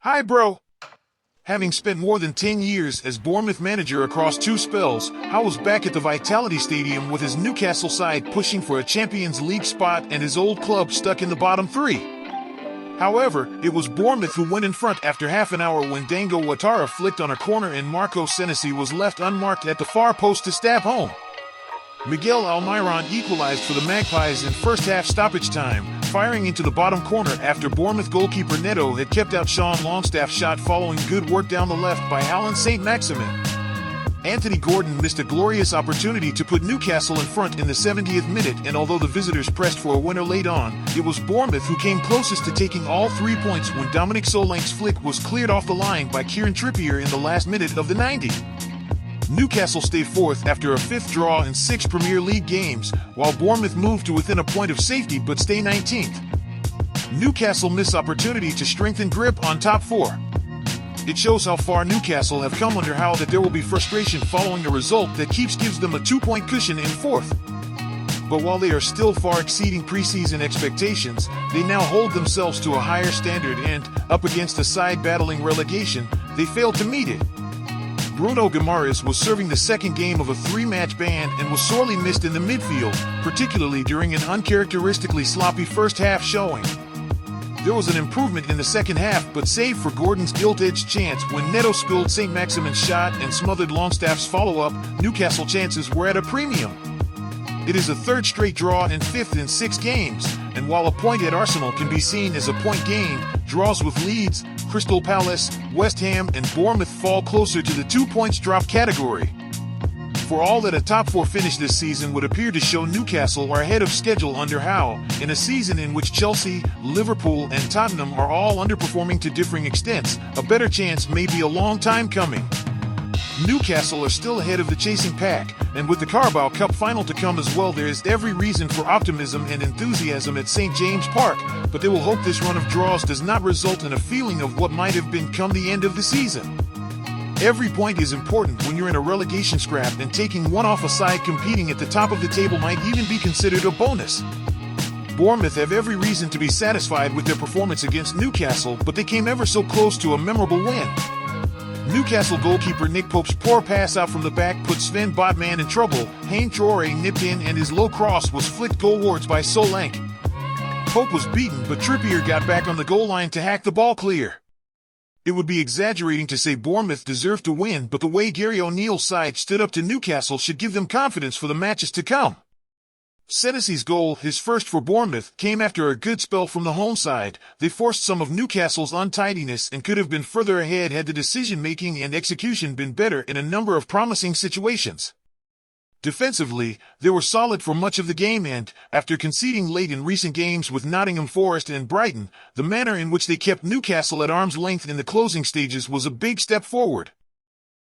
Hi, bro. Having spent more than 10 years as Bournemouth manager across two spells, Howe was back at the Vitality Stadium with his Newcastle side pushing for a Champions League spot and his old club stuck in the bottom three. However, it was Bournemouth who went in front after half an hour when Dango Ouattara flicked on a corner and Marco Senesi was left unmarked at the far post to stab home. Miguel Almiron equalized for the Magpies in first-half stoppage time, firing into the bottom corner after Bournemouth goalkeeper Neto had kept out Sean Longstaff's shot following good work down the left by Alan St. Maximin. Anthony Gordon missed a glorious opportunity to put Newcastle in front in the 70th minute, and although the visitors pressed for a winner late on, it was Bournemouth who came closest to taking all 3 points when Dominic Solanke's flick was cleared off the line by Kieran Trippier in the last minute of the 90. Newcastle stay fourth after a fifth draw in 6 Premier League games, while Bournemouth moved to within a point of safety but stay 19th. Newcastle miss opportunity to strengthen grip on top 4. It shows how far Newcastle have come under Howe that there will be frustration following a result that gives them a 2-point cushion in fourth. But while they are still far exceeding preseason expectations, they now hold themselves to a higher standard and, up against a side battling relegation, they failed to meet it. Bruno Guimaraes was serving the second game of a 3-match ban and was sorely missed in the midfield, particularly during an uncharacteristically sloppy first-half showing. There was an improvement in the second half, but save for Gordon's gilt-edged chance when Neto spilled St. Maximin's shot and smothered Longstaff's follow-up, Newcastle chances were at a premium. It is a third straight draw and fifth in 6 games, and while a point at Arsenal can be seen as a point gained, draws with Leeds, Crystal Palace, West Ham, and Bournemouth fall closer to the 2 points drop category. For all that a top 4 finish this season would appear to show Newcastle are ahead of schedule under Howe, in a season in which Chelsea, Liverpool, and Tottenham are all underperforming to differing extents, a better chance may be a long time coming. Newcastle are still ahead of the chasing pack, and with the Carabao Cup final to come as well, there is every reason for optimism and enthusiasm at St. James Park, but they will hope this run of draws does not result in a feeling of what might have been come the end of the season. Every point is important when you're in a relegation scrap, and taking one off a side competing at the top of the table might even be considered a bonus. Bournemouth have every reason to be satisfied with their performance against Newcastle, but they came ever so close to a memorable win. Newcastle goalkeeper Nick Pope's poor pass out from the back put Sven Botman in trouble. Hein Traore nipped in and his low cross was flicked goalwards by Solanke. Pope was beaten, but Trippier got back on the goal line to hack the ball clear. It would be exaggerating to say Bournemouth deserved to win, but the way Gary O'Neill's side stood up to Newcastle should give them confidence for the matches to come. Senesi's goal, his first for Bournemouth, came after a good spell from the home side. They forced some of Newcastle's untidiness and could have been further ahead had the decision-making and execution been better in a number of promising situations. Defensively, they were solid for much of the game and, after conceding late in recent games with Nottingham Forest and Brighton, the manner in which they kept Newcastle at arm's length in the closing stages was a big step forward.